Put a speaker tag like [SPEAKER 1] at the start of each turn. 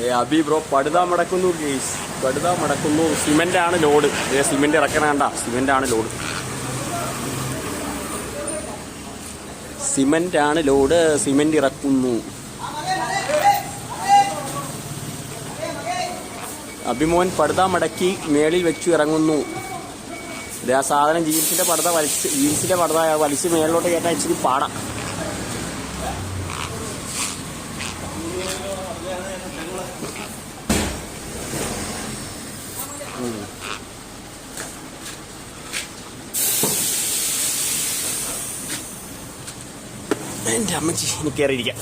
[SPEAKER 1] Abi bro പടുത മടക്കുന്നു guys, പടുത മടക്കുന്നു. സിമെന്റ് ആണ് ലോഡ്. സിമെന്റ് ഇറക്കണണ്ട, സിമെന്റ് ആണ് ലോഡ്. സിമെന്റ് ആണ് ലോഡ്. സിമെന്റ് ഇറക്കുന്നു. അഭിമോൻ പടുത മടക്കി മേളിൽ വെച്ചു ഇറങ്ങുന്നു. ആ സാധനം ജീൻസിന്റെ പടുത വലിച്ച് മേളിലോട്ട് കയറ്റാൻ ഇച്ചിരി പാടാം. എൻ്റെ അമ്മച്ചി എനിക്ക് കയറിയിരിക്കാം.